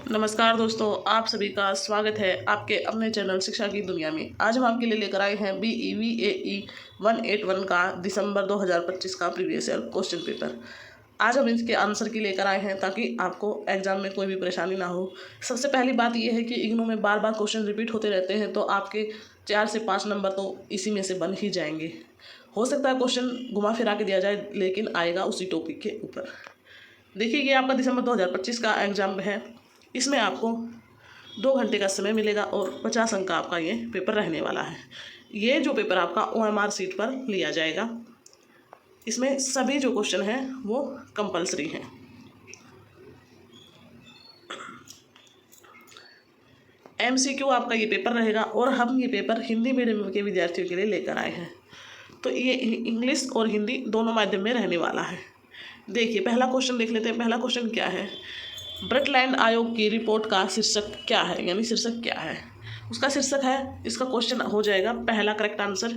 नमस्कार दोस्तों, आप सभी का स्वागत है आपके अपने चैनल शिक्षा की दुनिया में। आज हम आपके लिए लेकर आए हैं BEVAE 181 का दिसंबर 2025 का प्रीवियस ईयर क्वेश्चन पेपर। आज हम इसके आंसर की लेकर आए हैं ताकि आपको एग्जाम में कोई भी परेशानी ना हो। सबसे पहली बात यह है कि इग्नू में बार बार क्वेश्चन रिपीट होते रहते हैं, तो आपके 4 से 5 नंबर तो इसी में से बन ही जाएंगे। हो सकता है क्वेश्चन घुमा फिरा के दिया जाए, लेकिन आएगा उसी टॉपिक के ऊपर। देखिए, ये आपका दिसंबर 2025 का एग्जाम है। इसमें आपको 2 घंटे का समय मिलेगा और 50 अंक का आपका ये पेपर रहने वाला है। ये जो पेपर आपका OMR सीट पर लिया जाएगा। इसमें सभी जो क्वेश्चन हैं वो कंपलसरी हैं। MCQ आपका ये पेपर रहेगा और हम ये पेपर हिंदी मीडियम के विद्यार्थियों के लिए लेकर आए हैं, तो ये इंग्लिश और हिंदी दोनों माध्यम में रहने वाला है। देखिए, पहला क्वेश्चन देख लेते हैं। पहला क्वेश्चन क्या है? ब्रटलैंड आयोग की रिपोर्ट का शीर्षक क्या है, यानी शीर्षक क्या है उसका शीर्षक है। इसका क्वेश्चन हो जाएगा पहला करेक्ट आंसर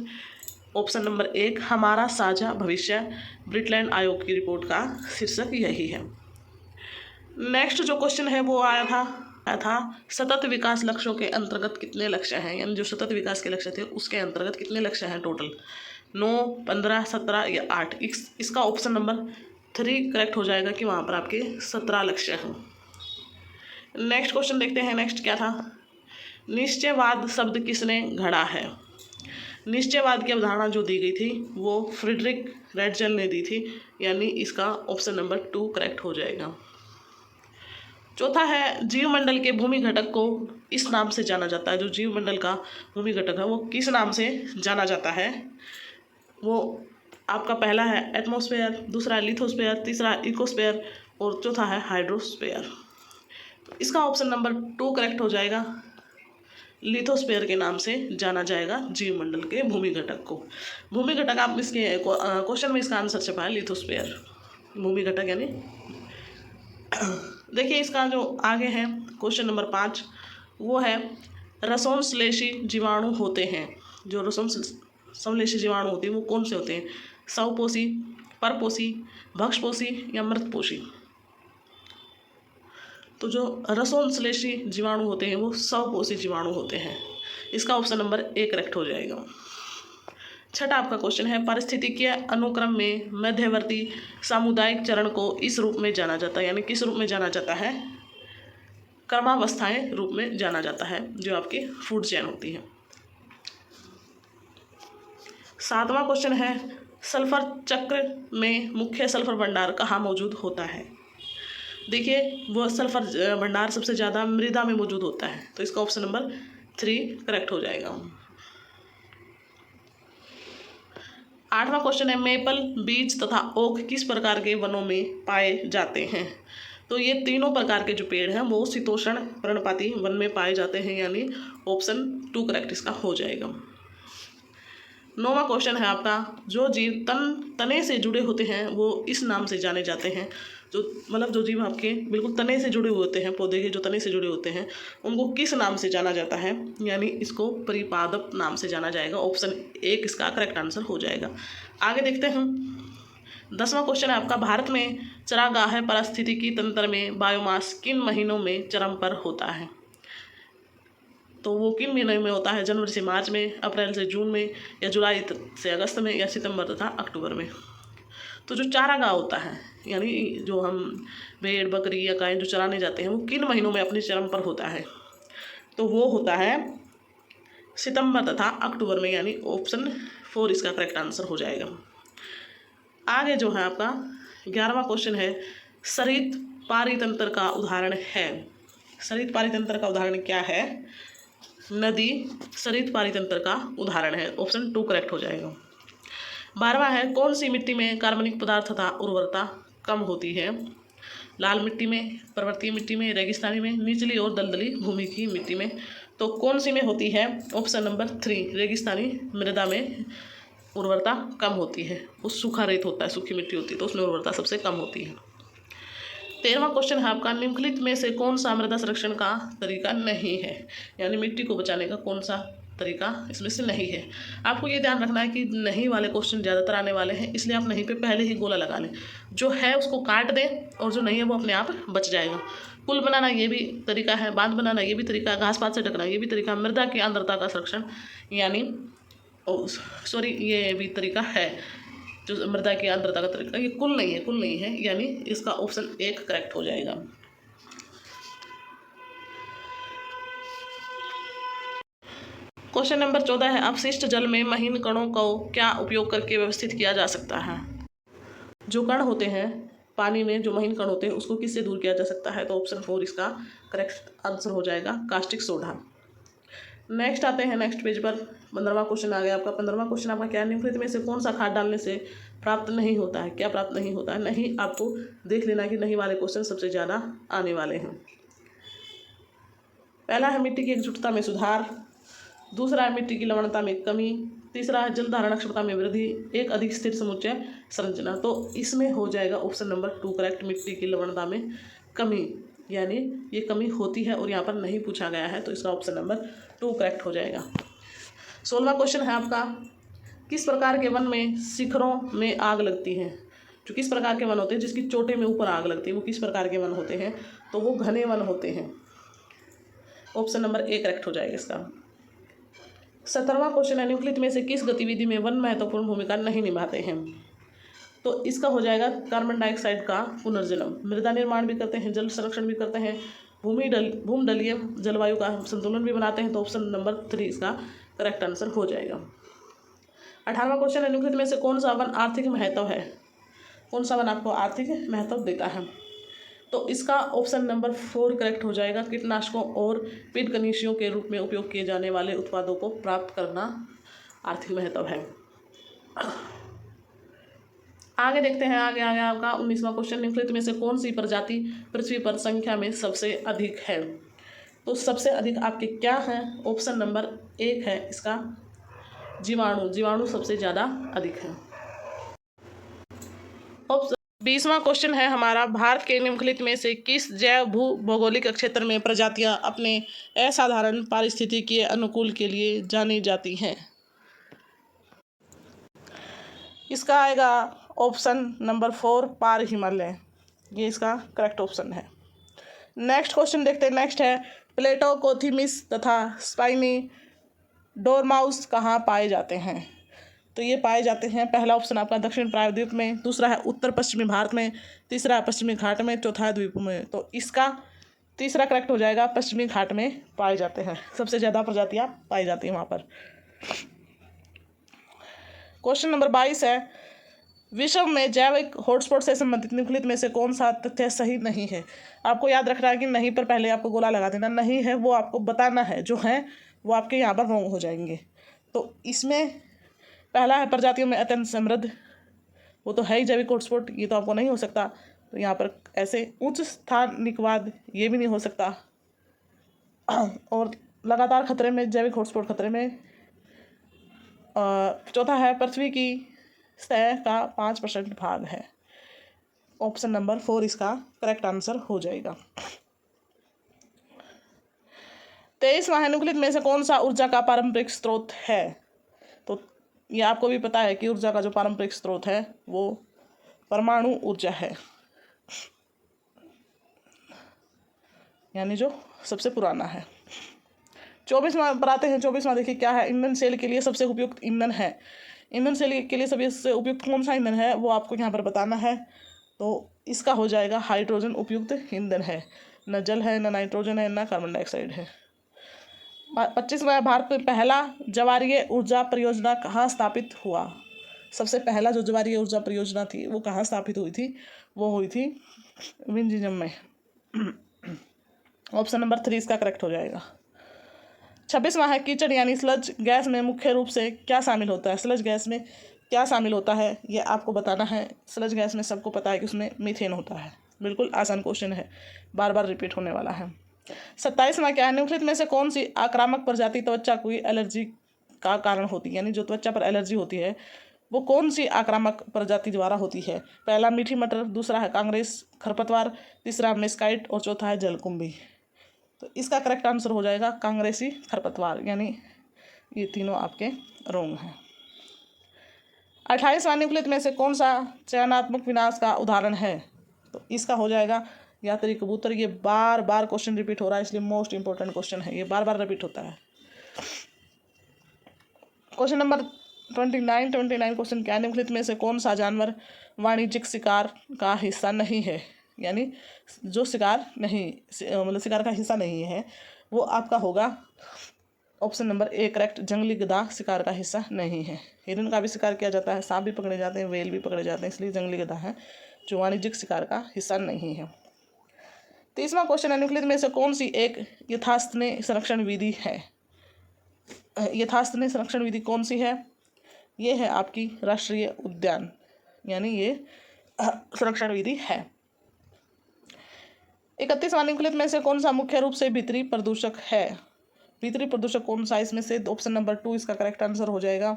ऑप्शन नंबर 1, हमारा साझा भविष्य। ब्रटलैंड आयोग की रिपोर्ट का शीर्षक यही है। नेक्स्ट जो क्वेश्चन है वो आया था सतत विकास लक्ष्यों के अंतर्गत कितने लक्ष्य हैं, यानी जो सतत विकास के लक्ष्य थे उसके अंतर्गत कितने लक्ष्य हैं टोटल, 9, 15, 17 या 8। इसका ऑप्शन नंबर 3 करेक्ट हो जाएगा कि वहाँ पर आपके 17 लक्ष्य हैं। नेक्स्ट क्वेश्चन देखते हैं। नेक्स्ट क्या था? निश्चयवाद शब्द किसने गढ़ा है? निश्चयवाद की अवधारणा जो दी गई थी वो फ्रीडरिक रेटजेल ने दी थी, यानी इसका ऑप्शन नंबर 2 करेक्ट हो जाएगा। चौथा है, जीवमंडल के भूमि घटक को इस नाम से जाना जाता है। जो जीवमंडल का भूमि घटक है वो किस नाम से जाना जाता है? वो आपका पहला है एटमॉस्फेयर, दूसरा है लिथोस्फेयर, तीसरा इकोस्फेयर और चौथा है हाइड्रोस्फेयर। तो इसका ऑप्शन नंबर 2 करेक्ट हो जाएगा। लिथोस्फेयर के नाम से जाना जाएगा जीवमंडल के भूमि घटक को। भूमि घटक आप इसके क्वेश्चन में इसका आंसर छपा है लिथोस्फेयर, भूमि घटक यानी। देखिए, इसका जो आगे है क्वेश्चन नंबर 5 वो है रसोंश्लेषी जीवाणु होते हैं। जो रसोंश्लेषी जीवाणु होते हैं वो कौन से होते हैं? स्वपोषी, परपोषी, भक्षपोषी या मृतपोषी? तो जो रसोंश्लेषी जीवाणु होते हैं वो स्वपोषी जीवाणु होते हैं। इसका ऑप्शन नंबर 1 करेक्ट हो जाएगा। छठा आपका क्वेश्चन है, पारिस्थितिकीय अनुक्रम में मध्यवर्ती सामुदायिक चरण को इस रूप में जाना जाता है, यानी किस रूप में जाना जाता है? क्रमावस्थाएं रूप में जाना जाता है, जो आपकी फूड चेन होती है। 7वां क्वेश्चन है, सल्फर चक्र में मुख्य सल्फर भंडार कहाँ मौजूद होता है? देखिए, वो सल्फर भंडार सबसे ज़्यादा मृदा में मौजूद होता है, तो इसका ऑप्शन नंबर 3 करेक्ट हो जाएगा। 8वां क्वेश्चन है, मेपल, बीच तथा ओक किस प्रकार के वनों में पाए जाते हैं? तो ये तीनों प्रकार के जो पेड़ हैं वो शीतोष्ण पर्णपाती वन में पाए जाते हैं, यानी ऑप्शन 2 करेक्ट इसका हो जाएगा। 9वां क्वेश्चन है आपका, जो जीव तने से जुड़े होते हैं वो इस नाम से जाने जाते हैं। जो जीव आपके बिल्कुल तने से जुड़े हुए होते हैं, पौधे के जो तने से जुड़े होते हैं उनको किस नाम से जाना जाता है? यानी इसको परिपादप नाम से जाना जाएगा। ऑप्शन 1 इसका करेक्ट आंसर हो जाएगा। आगे देखते हैं। 10वां क्वेश्चन है आपका, भारत में चरागाह पारिस्थितिकी तंत्र में बायोमास किन महीनों में चरम पर होता है? तो वो किन महीनों में होता है? जनवरी से मार्च में, अप्रैल से जून में, या जुलाई से अगस्त में, या सितंबर तथा अक्टूबर में? तो जो चारागाह होता है, यानी जो हम भेड़ बकरी या गाय जो चराने जाते हैं वो किन महीनों में अपने चरम पर होता है? तो वो होता है सितंबर तथा अक्टूबर में, यानी ऑप्शन 4 इसका करेक्ट आंसर हो जाएगा। आगे जो है आपका 11वां क्वेश्चन है, सरित पारितंत्र का उदाहरण है। सरित पारितंत्र का उदाहरण क्या है? नदी सरित पारितंत्र का उदाहरण है। ऑप्शन 2 करेक्ट हो जाएगा। 12वां है, कौन सी मिट्टी में कार्बनिक पदार्थ तथा उर्वरता कम होती है? लाल मिट्टी में, पर्वतीय मिट्टी में, रेगिस्तानी में, निचली और दलदली भूमि की मिट्टी में? तो कौन सी में होती है? ऑप्शन नंबर 3, रेगिस्तानी मृदा में उर्वरता कम होती है। वो सूखा रेत होता है, सूखी मिट्टी होती है, तो उसमें उर्वरता सबसे कम होती है। 13वां क्वेश्चन है आपका, निम्नलिखित में से कौन सा मृदा संरक्षण का तरीका नहीं है? यानी मिट्टी को बचाने का कौन सा तरीका इसमें से नहीं है? आपको ये ध्यान रखना है कि नहीं वाले क्वेश्चन ज़्यादातर आने वाले हैं, इसलिए आप नहीं पे पहले ही गोला लगा लें। जो है उसको काट दें और जो नहीं है वो अपने आप बच जाएगा। पुल बनाना ये भी तरीका है, बांध बनाना ये भी तरीका, घास पात से ढकना ये भी तरीका, मृदा की आर्द्रता का संरक्षण यानी सॉरी ये भी तरीका है, जो मृदा की आर्द्रता का तरीका, ये कुल नहीं है, यानी इसका ऑप्शन 1 करेक्ट हो जाएगा। क्वेश्चन नंबर 14 है, अपशिष्ट जल में महीन कणों को क्या उपयोग करके व्यवस्थित किया जा सकता है? जो कण होते हैं पानी में, जो महीन कण होते हैं, उसको किससे दूर किया जा सकता है? तो ऑप्शन 4 इसका करेक्ट आंसर हो जाएगा, कास्टिक सोडा। नेक्स्ट आते हैं नेक्स्ट पेज पर, 15वां क्वेश्चन आ गया आपका। 15वां क्वेश्चन आपका क्या, निम्नलिखित में से कौन सा खाद डालने से प्राप्त नहीं होता है? क्या प्राप्त नहीं होता है? नहीं, आपको देख लेना कि नहीं वाले क्वेश्चन सबसे ज़्यादा आने वाले हैं। पहला है मिट्टी की एकजुटता में सुधार, दूसरा है मिट्टी की लवणता में कमी, तीसरा है जल धारण क्षमता में वृद्धि, एक अधिक स्थिर समुच्चय संरचना। तो इसमें हो जाएगा ऑप्शन नंबर 2 करेक्ट, मिट्टी की लवणता में कमी, यानी ये कमी होती है और यहाँ पर नहीं पूछा गया है, तो इसका ऑप्शन नंबर 2 करेक्ट हो जाएगा। 16वां क्वेश्चन है आपका, किस प्रकार के वन में शिखरों में आग लगती है? जो किस प्रकार के वन होते हैं जिसकी चोटी में ऊपर आग लगती है, वो किस प्रकार के वन होते हैं? तो वो घने वन होते हैं। ऑप्शन नंबर 1 करेक्ट हो जाएगा इसका। 17वां क्वेश्चन है, निम्नलिखित में से किस गतिविधि में वन महत्वपूर्ण भूमिका नहीं निभाते हैं? तो इसका हो जाएगा कार्बन डाइऑक्साइड का पुनर्जनन, मृदा निर्माण भी करते हैं, जल संरक्षण भी करते हैं, भूमंडलीय जलवायु का संतुलन भी बनाते हैं। तो ऑप्शन नंबर 3 इसका करेक्ट आंसर हो जाएगा। 18वां क्वेश्चन है, निम्नलिखित में से कौन सा वन आर्थिक महत्व है? कौन सा वन आपको आर्थिक महत्व देता है? तो इसका ऑप्शन नंबर 4 करेक्ट हो जाएगा, कीटनाशकों और पीडकनीशियों के रूप में उपयोग किए जाने वाले उत्पादों को प्राप्त करना आर्थिक महत्व है। आगे देखते हैं, आगे आपका 19वां क्वेश्चन, निम्नलिखित में से कौन सी प्रजाति पृथ्वी पर संख्या में सबसे अधिक है? तो सबसे अधिक आपके क्या है? ऑप्शन नंबर 1 है इसका जीवाणु सबसे ज़्यादा अधिक है। 20वां क्वेश्चन है हमारा, भारत के निम्नलिखित में से किस जैव भू भौगोलिक क्षेत्र में प्रजातियां अपने असाधारण पारिस्थितिकीय अनुकूल के लिए जानी जाती हैं? इसका आएगा ऑप्शन नंबर 4 पार हिमालय, ये इसका करेक्ट ऑप्शन है। नेक्स्ट क्वेश्चन देखते हैं, नेक्स्ट है, प्लेटो कोथिमिस तथा स्पाइनी डोरमाउस कहाँ पाए जाते हैं? तो ये पाए जाते हैं, पहला ऑप्शन आपका दक्षिण प्रायद्वीप में, दूसरा है उत्तर पश्चिमी भारत में, तीसरा है पश्चिमी घाट में, चौथा है द्वीपों में। तो इसका तीसरा करेक्ट हो जाएगा, पश्चिमी घाट में पाए जाते हैं, सबसे ज़्यादा प्रजातियाँ पाई जाती हैं वहाँ पर। क्वेश्चन नंबर 22 है, विश्व में जैविक हॉटस्पॉट से संबंधित निम्नलिखित में से कौन सा तथ्य सही नहीं है? आपको याद रखना है कि नहीं पर पहले आपको गोला लगा देना, नहीं है वो आपको बताना है, जो है वो आपके यहाँ पर रॉन्ग हो जाएंगे। तो इसमें पहला है प्रजातियों में अत्यंत समृद्ध, वो तो है ही जैविक हॉटस्पॉट, ये तो आपको नहीं हो सकता। तो यहाँ पर ऐसे उच्च स्थानिकवाद ये भी नहीं हो सकता। और लगातार खतरे में, जैविक हॉटस्पॉट खतरे में। चौथा है पृथ्वी की सतह का 5% भाग है। ऑप्शन नंबर 4 इसका करेक्ट आंसर हो जाएगा। 23वां है, निम्नलिखित में से कौन सा ऊर्जा का पारंपरिक स्रोत है? तो ये आपको भी पता है कि ऊर्जा का जो पारंपरिक स्रोत है वो परमाणु ऊर्जा है, यानी जो सबसे पुराना है। 24वां पर आते हैं, 24वां देखिए क्या है, ईंधन सेल के लिए सबसे उपयुक्त ईंधन है। ईंधन सेल के लिए सबसे उपयुक्त कौन सा ईंधन है वो आपको यहाँ पर बताना है। तो इसका हो जाएगा हाइड्रोजन उपयुक्त ईंधन है, न जल है, न नाइट्रोजन है, न कार्बन डाइऑक्साइड है। 25वां, भारत में पहला ज्वारीय ऊर्जा परियोजना कहाँ स्थापित हुआ? सबसे पहला जो ज्वारीय ऊर्जा परियोजना थी वो कहाँ स्थापित हुई थी? वो हुई थी विंजियम में। ऑप्शन नंबर 3 इसका करेक्ट हो जाएगा। 26वां है, कीचड़ यानी स्लज गैस में मुख्य रूप से क्या शामिल होता है? स्लज गैस में क्या शामिल होता है ये आपको बताना है। स्लज गैस में सबको पता है कि उसमें मीथेन होता है, बिल्कुल आसान क्वेश्चन है, बार बार रिपीट होने वाला है। 27वां क्या है, निम्नलिखित में से कौन सी आक्रामक प्रजाति त्वचा की एलर्जी का कारण होती है? यानी जो त्वचा पर एलर्जी होती है वो कौन सी आक्रामक प्रजाति द्वारा होती है? पहला मीठी मटर, दूसरा है कांग्रेस खरपतवार, तीसरा मेस्काइट और चौथा है जलकुंभी। तो इसका करेक्ट आंसर हो जाएगा कांग्रेसी खरपतवार, यानी ये तीनों आपके रॉन्ग हैं। 28वां, निम्नलिखित में से कौन सा चयनात्मक विनाश का उदाहरण है? तो इसका हो जाएगा या तेरी कबूतर। ये बार बार क्वेश्चन रिपीट हो रहा है, इसलिए मोस्ट इंपॉर्टेंट क्वेश्चन है, ये बार बार रिपीट होता है। क्वेश्चन नंबर 29 क्वेश्चन क्या, निम्नलिखित में से कौन सा जानवर वाणिज्यिक शिकार का हिस्सा नहीं है? यानी जो शिकार नहीं, मतलब शिकार का हिस्सा नहीं है, वो आपका होगा ऑप्शन नंबर ए करेक्ट, जंगली गधा शिकार का हिस्सा नहीं है। हिरन का भी शिकार किया जाता है, सांप भी पकड़े जाते हैं, व्हेल भी पकड़े जाते हैं, इसलिए जंगली गधा है जो वाणिज्यिक शिकार का हिस्सा नहीं है। 30वां क्वेश्चन है, निम्नलिखित में से कौन सी एक यथास्थनीय संरक्षण विधि है? यथास्थनीय संरक्षण विधि कौन सी है? ये है आपकी राष्ट्रीय उद्यान, यानी ये संरक्षण विधि है। 31वां, निम्नलिखित में से कौन सा मुख्य रूप से भीतरी प्रदूषक है? भीतरी प्रदूषक कौन सा इसमें से? ऑप्शन नंबर 2 इसका करेक्ट आंसर हो जाएगा,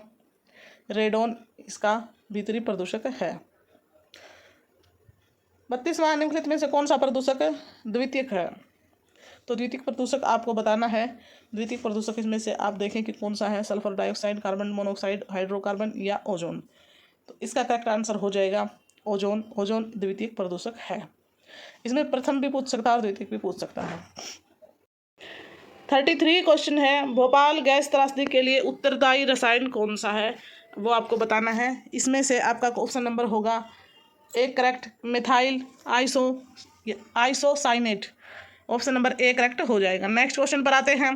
रेडोन इसका भीतरी प्रदूषक है। 32वां, निम्नलिखित में से कौन सा प्रदूषक द्वितीयक है? तो द्वितीयक प्रदूषक आपको बताना है। द्वितीयक प्रदूषक इसमें से आप देखें कि कौन सा है, sulphur dioxide, carbon monoxide, hydrocarbon या ओजोन। तो इसका करेक्ट आंसर हो जाएगा ओजोन। ओजोन द्वितीयक प्रदूषक है। इसमें प्रथम भी पूछ सकता है और द्वितीयक भी पूछ सकता है। 33 क्वेश्चन है, भोपाल गैस त्रासदी के लिए उत्तरदायी रसायन कौन सा है? वो आपको बताना है। इसमें से आपका ऑप्शन नंबर होगा एक correct, methyl isocyanate. Option number A correct हो जाएगा। नेक्स्ट क्वेश्चन पर आते हैं।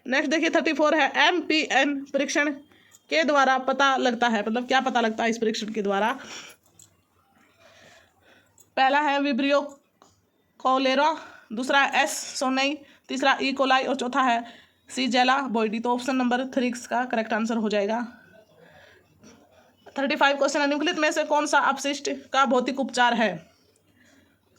नेक्स्ट देखिए 34 है, MPN परीक्षण के द्वारा पता लगता है, मतलब क्या पता लगता है इस परीक्षण के द्वारा? पहला है विब्रियो कॉलेरा, दूसरा है एस सोनई, तीसरा ई कोलाई और चौथा है सीजेला बोइडी। तो ऑप्शन नंबर 3 का करेक्ट आंसर हो जाएगा। 35 क्वेश्चन है, निम्नलिखित में से कौन सा अपशिष्ट का भौतिक उपचार है?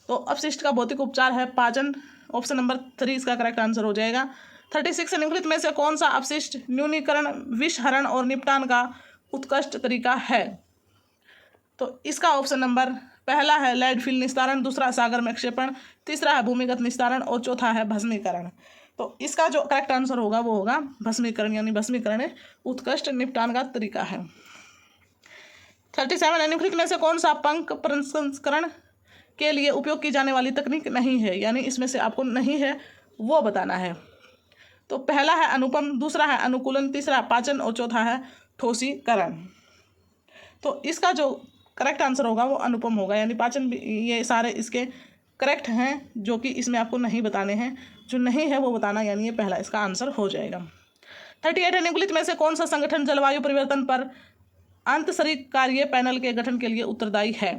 तो अपशिष्ट का भौतिक उपचार है पाचन। ऑप्शन नंबर 3 इसका करेक्ट आंसर हो जाएगा। 36 निम्नलिखित में से कौन सा अपशिष्ट न्यूनीकरण, विषहरण और निपटान का उत्कृष्ट तरीका है? तो इसका ऑप्शन नंबर पहला है लैंडफिल निस्तारण, दूसरा सागर में क्षेपण, तीसरा है भूमिगत निस्तारण और चौथा है भस्मीकरण। तो इसका जो करेक्ट आंसर होगा वो होगा भस्मीकरण, यानी भस्मीकरण उत्कृष्ट निपटान का तरीका है। 37 निम्नलिखित में से कौन सा पंख प्रसंस्करण के लिए उपयोग की जाने वाली तकनीक नहीं है? यानी इसमें से आपको नहीं है वो बताना है। तो पहला है अनुपम, दूसरा है अनुकूलन, तीसरा पाचन और चौथा है ठोसीकरण। तो इसका जो करेक्ट आंसर होगा वो अनुपम होगा, यानी पाचन भी, ये सारे इसके करेक्ट हैं जो कि इसमें आपको नहीं बताने हैं। जो नहीं है वो बताना, यानी ये पहला इसका आंसर हो जाएगा। 38 है, निम्नलिखित में से कौन सा संगठन जलवायु परिवर्तन पर अंतःसरकारीय पैनल के गठन के लिए उत्तरदायी है?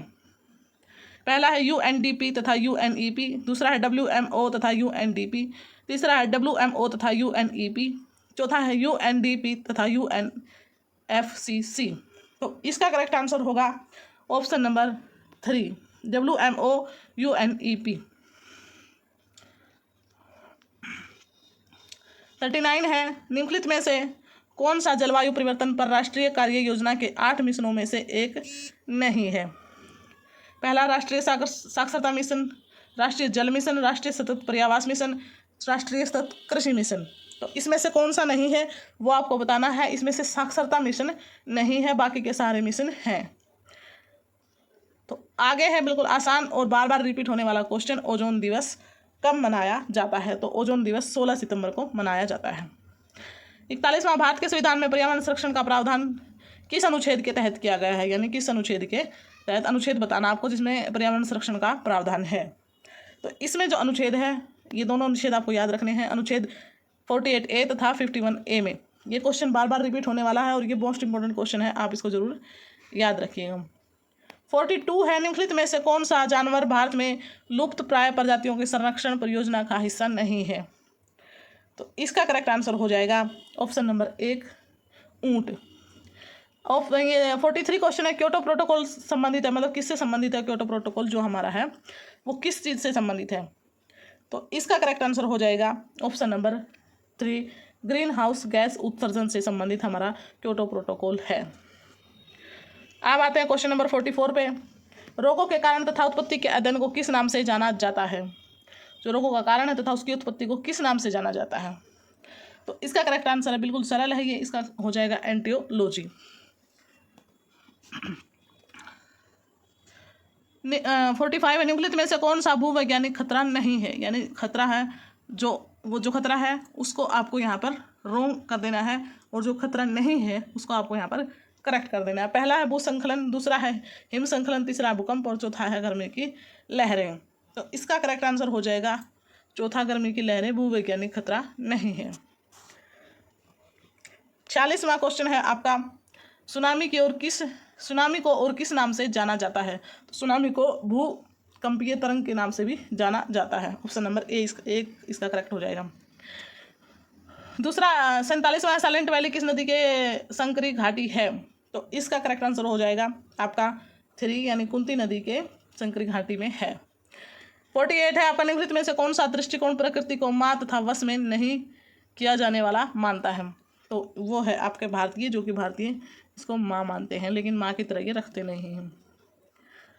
पहला है UNDP तथा UNEP, दूसरा है WMO तथा UNDP, तीसरा है WMO तथा UNEP, चौथा है UNDP तथा UNFCC। तो इसका करेक्ट आंसर होगा ऑप्शन नंबर 3 WMO UNEP। 39 है, निम्नलिखित में से कौन सा जलवायु परिवर्तन पर राष्ट्रीय कार्य योजना के 8 मिशनों में से एक नहीं है? पहला राष्ट्रीय साक्षरता मिशन, राष्ट्रीय जल मिशन, राष्ट्रीय सतत पर्यावरण मिशन, राष्ट्रीय सतत कृषि मिशन। तो इसमें से कौन सा नहीं है वो आपको बताना है। इसमें से साक्षरता मिशन नहीं है, बाकी के सारे मिशन हैं। तो आगे है बिल्कुल आसान और बार बार रिपीट होने वाला क्वेश्चन, ओजोन दिवस कब मनाया जाता है? तो ओजोन दिवस 16 सितंबर को मनाया जाता है। 41वां, भारत के संविधान में पर्यावरण संरक्षण का प्रावधान किस अनुच्छेद के तहत किया गया है? यानी किस अनुच्छेद के तहत? अनुच्छेद बताना आपको जिसमें पर्यावरण संरक्षण का प्रावधान है। तो इसमें जो अनुच्छेद है, ये दोनों अनुच्छेद आपको याद रखने हैं, अनुच्छेद 48A तथा 51A में। ये क्वेश्चन बार बार रिपीट होने वाला है और ये मोस्ट इंपॉर्टेंट क्वेश्चन है, आप इसको जरूर याद रखिएगा। 42 है, निम्नलिखित में से कौन सा जानवर भारत में लुप्त प्राय प्रजातियों के संरक्षण परियोजना का हिस्सा नहीं है? तो इसका करेक्ट आंसर हो जाएगा ऑप्शन नंबर 1 ऊंट। और ये 43 क्वेश्चन है, क्योटो प्रोटोकॉल संबंधित है, मतलब किससे संबंधित है क्योटो प्रोटोकॉल जो हमारा है वो किस चीज़ से संबंधित है? तो इसका करेक्ट आंसर हो जाएगा option number 3 green house gas उत्सर्जन से संबंधित हमारा क्योटो प्रोटोकॉल है। अब आते हैं क्वेश्चन नंबर 44 पे। रोगों के कारण तथा उत्पत्ति के अध्ययन को किस नाम से जाना जाता है? जो रोगों का कारण है तथा उसकी उत्पत्ति को किस नाम से जाना जाता है? तो इसका करेक्ट आंसर है, बिल्कुल सरल है ये, इसका हो जाएगा एंटियोलॉजी। 45 है, निम्नलिखित में से कौन सा भूवैज्ञानिक खतरा नहीं है, यानी खतरा है जो खतरा है उसको आपको यहाँ पर रोंग कर देना है और जो खतरा नहीं है उसको आपको यहाँ पर करेक्ट कर देना है। पहला है भूस्खलन, दूसरा है हिमस्खलन, तीसरा भूकंप और चौथा है गर्मी की लहरें। तो इसका करेक्ट आंसर हो जाएगा चौथा, गर्मी की लहरें भूवैज्ञानिक खतरा नहीं है। 46वां क्वेश्चन है आपका, सुनामी को और किस नाम से जाना जाता है। तो सुनामी को भूकंपीय तरंग के नाम से भी जाना जाता है। ऑप्शन नंबर ए इसका करेक्ट हो जाएगा। दूसरा 47वां, साइलेंट वैली किस नदी के संकरी घाटी है। तो इसका करेक्ट आंसर हो जाएगा आपका 3, यानी कुंती नदी के संकरी घाटी में है। 48 है आपका, निम्नलिखित में से कौन सा दृष्टिकोण प्रकृति को माँ तथा वश में नहीं किया जाने वाला मानता है। तो वो है आपके भारतीय, जो कि भारतीय इसको माँ मानते हैं लेकिन माँ की तरह ये रखते नहीं हैं।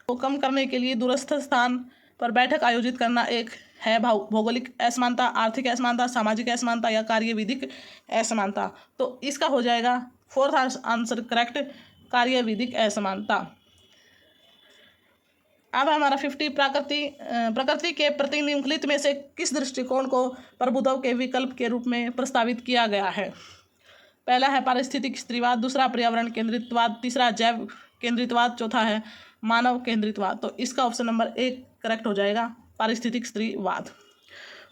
तो कम करने के लिए दूरस्थ स्थान पर बैठक आयोजित करना एक है भौगोलिक असमानता, आर्थिक असमानता, सामाजिक असमानता या कार्यविधिक असमानता। तो इसका हो जाएगा 4th आंसर करेक्ट, कार्यविधिक असमानता। अब हमारा 50, प्रकृति के प्रति निम्नलिखित में से किस दृष्टिकोण को प्रभुत्व के विकल्प के रूप में प्रस्तावित किया गया है। पहला है पारिस्थितिक स्त्रीवाद, दूसरा पर्यावरण केंद्रितवाद, तीसरा जैव केंद्रितवाद, चौथा है मानव केंद्रितवाद। तो इसका ऑप्शन नंबर 1 करेक्ट हो जाएगा, पारिस्थितिक स्त्रीवाद।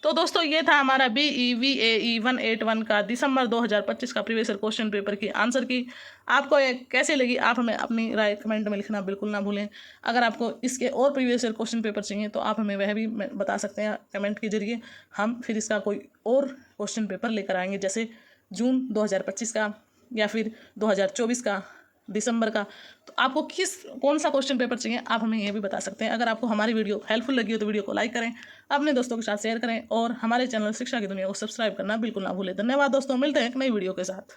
तो दोस्तों ये था हमारा BEVAE 181 का दिसंबर 2025 का प्रीवियस ईयर क्वेश्चन पेपर की आंसर की। आपको ये कैसे लगी आप हमें अपनी राय कमेंट में लिखना बिल्कुल ना भूलें। अगर आपको इसके और प्रीवियस ईयर क्वेश्चन पेपर चाहिए तो आप हमें वह भी बता सकते हैं कमेंट के जरिए। हम फिर इसका कोई और क्वेश्चन पेपर लेकर आएंगे, जैसे जून 2025 का या फिर 2024 का, दिसंबर का। तो आपको कौन सा क्वेश्चन पेपर चाहिए आप हमें ये भी बता सकते हैं। अगर आपको हमारी वीडियो हेल्पफुल लगी हो तो वीडियो को लाइक करें, अपने दोस्तों के साथ शेयर करें और हमारे चैनल शिक्षा की दुनिया को सब्सक्राइब करना बिल्कुल ना भूलें। धन्यवाद दोस्तों, मिलते हैं एक नई वीडियो के साथ।